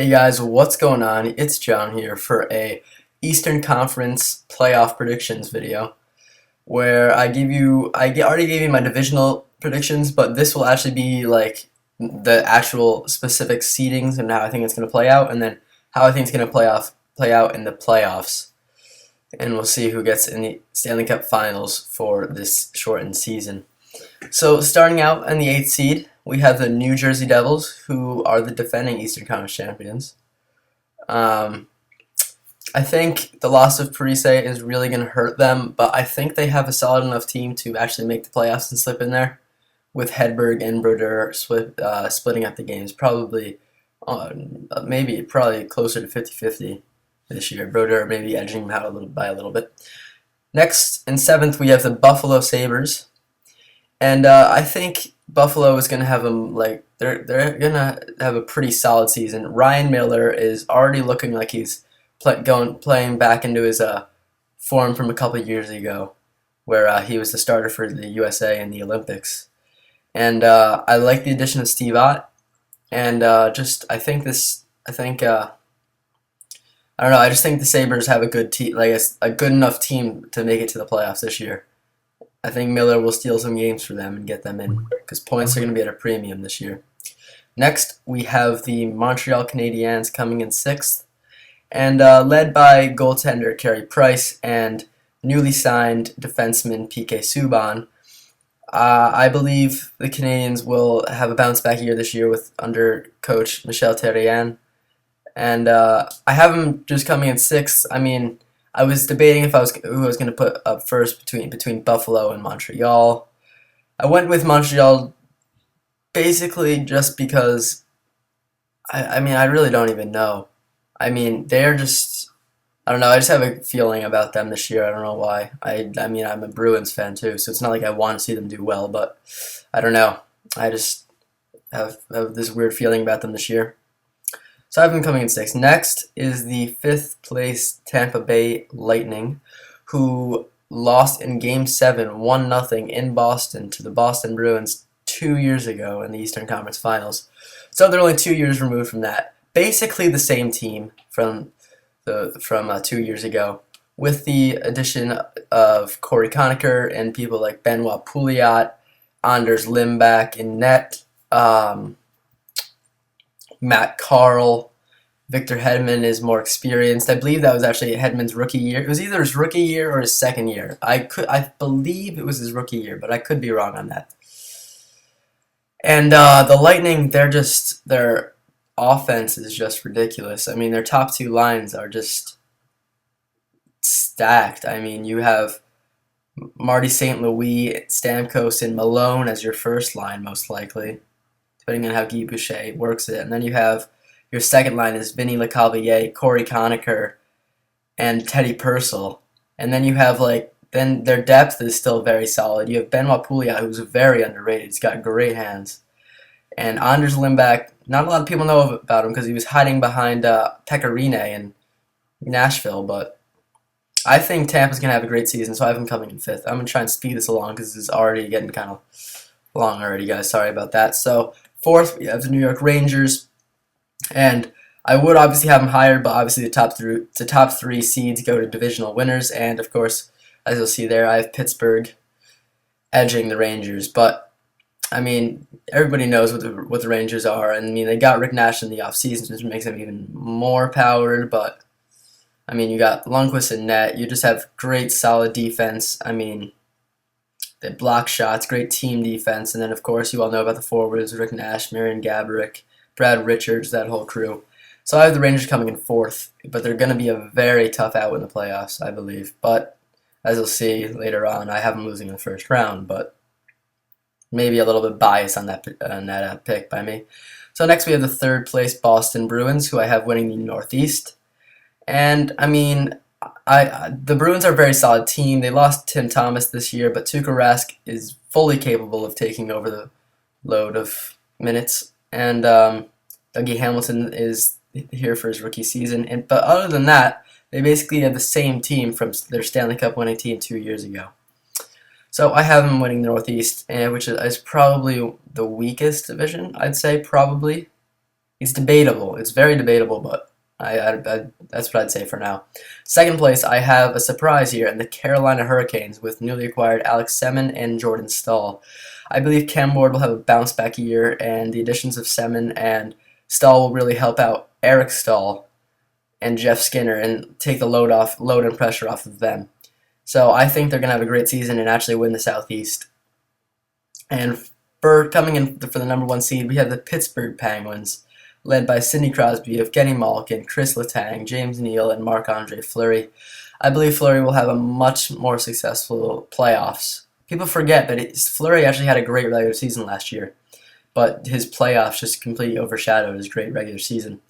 Hey guys, what's going on? It's John here for a Eastern Conference playoff predictions video where I already gave you my divisional predictions, but this will actually be like the actual specific seedings and how I think it's going to play out, and then how I think it's going to play out in the playoffs, and we'll see who gets in the Stanley Cup Finals for this shortened season. So starting out in the 8th seed, we have the New Jersey Devils, who are the defending Eastern Conference champions. Um, I think the loss of Parise is really going to hurt them, but I think they have a solid enough team to actually make the playoffs and slip in there, with Hedberg and Brodeur splitting up the games, probably probably closer to 50-50 this year. Brodeur maybe edging them out by a little bit. Next, in 7th, we have the Buffalo Sabres. And I think Buffalo is going to have they're going to have a pretty solid season. Ryan Miller is already looking like he's playing back into his form from a couple of years ago, where he was the starter for the USA in the Olympics. And I like the addition of Steve Ott, and I think I don't know. I just think the Sabres have a good team, like a good enough team to make it to the playoffs this year. I think Miller will steal some games for them and get them in, because points are going to be at a premium this year. Next, we have the Montreal Canadiens coming in 6th, and led by goaltender Carey Price and newly signed defenseman PK Subban. I believe the Canadiens will have a bounce back year this year under coach Michel Therrien, and I have them just coming in 6th. I mean, I was debating who I was going to put up first between Buffalo and Montreal. I went with Montreal basically just because I really don't even know. I mean, they're just, I don't know. I just have a feeling about them this year. I don't know why. I mean, I'm a Bruins fan too, so it's not like I want to see them do well, but I don't know. I just have this weird feeling about them this year. So I have them coming in 6th. Next is the 5th place Tampa Bay Lightning, who lost in Game 7, 1-0 in Boston to the Boston Bruins 2 years ago in the Eastern Conference Finals. So they're only 2 years removed from that. Basically the same team from 2 years ago, with the addition of Corey Conacher and people like Benoit Pouliot, Anders Limbach in net, Matt Carl. Victor Hedman is more experienced. I believe that was actually Hedman's rookie year. It was either his rookie year or his second year. I believe it was his rookie year, but I could be wrong on that. And the Lightning, their offense is just ridiculous. I mean, their top two lines are just stacked. I mean, you have Marty St. Louis, Stamkos, and Malone as your first line, most likely, depending on how Guy Boucher works it. And then you have your second line is Vinny Lecavalier, Corey Conacher, and Teddy Purcell. And then you have then their depth is still very solid. You have Benoit Pouliot, who's very underrated. He's got great hands. And Anders Limbach, not a lot of people know about him because he was hiding behind Pekka Rinne in Nashville, but I think Tampa's going to have a great season, so I have him coming in 5th. I'm going to try and speed this along because this is already getting kind of long already, guys. Sorry about that. So 4th, we have the New York Rangers. And I would obviously have them higher, but obviously the top three seeds go to divisional winners. And of course, as you'll see there, I have Pittsburgh edging the Rangers. But I mean, everybody knows what the Rangers are. And I mean, they got Rick Nash in the offseason, which makes them even more powered. But I mean, you got Lundqvist in net. You just have great, solid defense. I mean, they block shots, great team defense. And then, of course, you all know about the forwards: Rick Nash, Marian Gaborik, Brad Richards, that whole crew. So I have the Rangers coming in 4th, but they're going to be a very tough out in the playoffs, I believe. But as you'll see later on, I have them losing in the first round, but maybe a little bit biased on that pick by me. So next we have the 3rd place Boston Bruins, who I have winning the Northeast. And I mean, the Bruins are a very solid team. They lost Tim Thomas this year, but Tuukka Rask is fully capable of taking over the load of minutes. And Dougie Hamilton is here for his rookie season. But other than that, they basically have the same team from their Stanley Cup winning team 2 years ago. So I have them winning the Northeast, which is probably the weakest division, I'd say, probably. It's debatable. It's very debatable, but that's what I'd say for now. Second place, I have a surprise here in the Carolina Hurricanes with newly acquired Alex Semin and Jordan Staal. I believe Cam Ward will have a bounce back year, and the additions of Semin and Staal will really help out Eric Staal and Jeff Skinner and take the load and pressure off of them. So I think they're going to have a great season and actually win the Southeast. And for coming in for the number 1 seed, we have the Pittsburgh Penguins, led by Sidney Crosby, Evgeny Malkin, Chris Letang, James Neal, and Marc-Andre Fleury. I believe Fleury will have a much more successful playoffs. People forget that Fleury actually had a great regular season last year, but his playoffs just completely overshadowed his great regular season.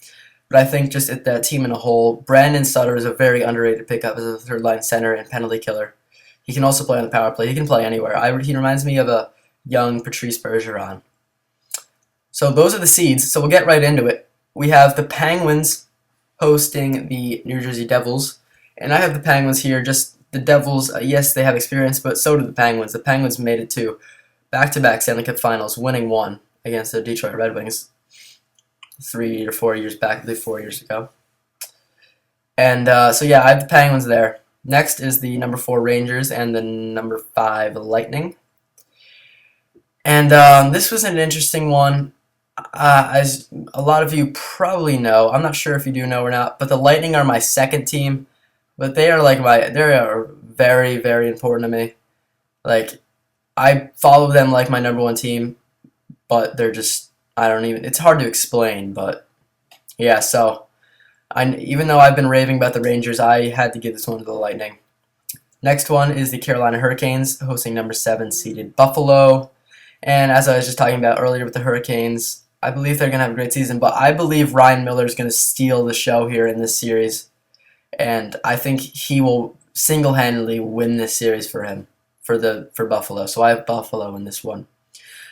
But I think just at that team in a whole, Brandon Sutter is a very underrated pickup as a third-line center and penalty killer. He can also play on the power play. He can play anywhere. He reminds me of a young Patrice Bergeron. So those are the seeds. So we'll get right into it. We have the Penguins hosting the New Jersey Devils. And I have the Penguins here. Just the Devils, yes, they have experience, but so do the Penguins. The Penguins made it to back-to-back Stanley Cup Finals, winning one against the Detroit Red Wings 3 or 4 years back, I believe 4 years ago. And so yeah, I have the Penguins there. Next is the number 4 Rangers and the number 5 Lightning. And this was an interesting one. As a lot of you probably know, I'm not sure if you do know or not, but the Lightning are my second team. But they are they are very, very important to me. Like, I follow them like my number 1 team, but they're just, it's hard to explain, but yeah, so even though I've been raving about the Rangers, I had to give this one to the Lightning. Next one is the Carolina Hurricanes hosting number 7 seeded Buffalo. And as I was just talking about earlier with the Hurricanes, I believe they're going to have a great season, but I believe Ryan Miller is going to steal the show here in this series. And I think he will single-handedly win this series for Buffalo. So I have Buffalo in this one.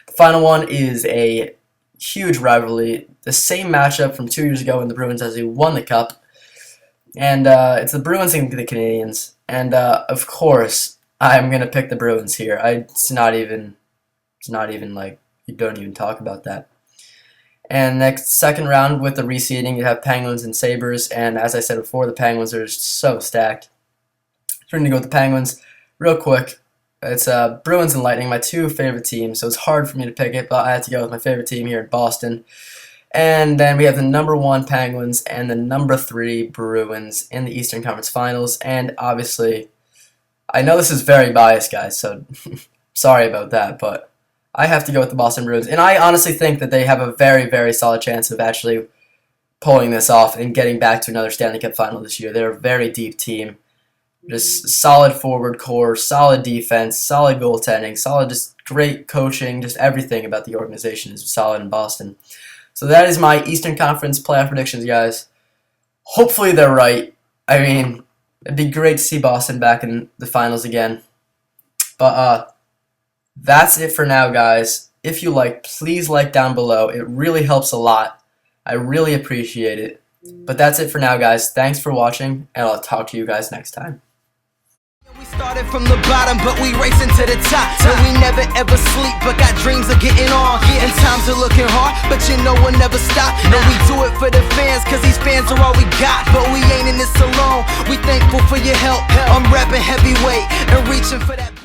The final one is a huge rivalry. The same matchup from 2 years ago when the Bruins actually won the Cup. And it's the Bruins and the Canadiens. And of course, I'm going to pick the Bruins here. It's not even like, you don't even talk about that. And next, second round with the reseeding, you have Penguins and Sabres. And as I said before, the Penguins are just so stacked. We're going to go with the Penguins real quick. It's Bruins and Lightning, my 2 favorite teams. So it's hard for me to pick it, but I had to go with my favorite team here in Boston. And then we have the number 1 Penguins and the number 3 Bruins in the Eastern Conference Finals. And obviously, I know this is very biased, guys, so sorry about that, but I have to go with the Boston Bruins. And I honestly think that they have a very, very solid chance of actually pulling this off and getting back to another Stanley Cup final this year. They're a very deep team. Just solid forward core, solid defense, solid goaltending, solid just great coaching, just everything about the organization is solid in Boston. So that is my Eastern Conference playoff predictions, guys. Hopefully they're right. I mean, it'd be great to see Boston back in the finals again. But that's it for now, guys. If you like, please like down below. It really helps a lot. I really appreciate it. But that's it for now, guys. Thanks for watching, and I'll talk to you guys next time. We started from the bottom, but we racing to the top. So we never ever sleep, but got dreams of getting on. And times are looking hard, but you know we'll never stop. And we do it for the fans, cause these fans are all we got. But we ain't in this alone, we thankful for your help. I'm rapping heavyweight and reaching for that.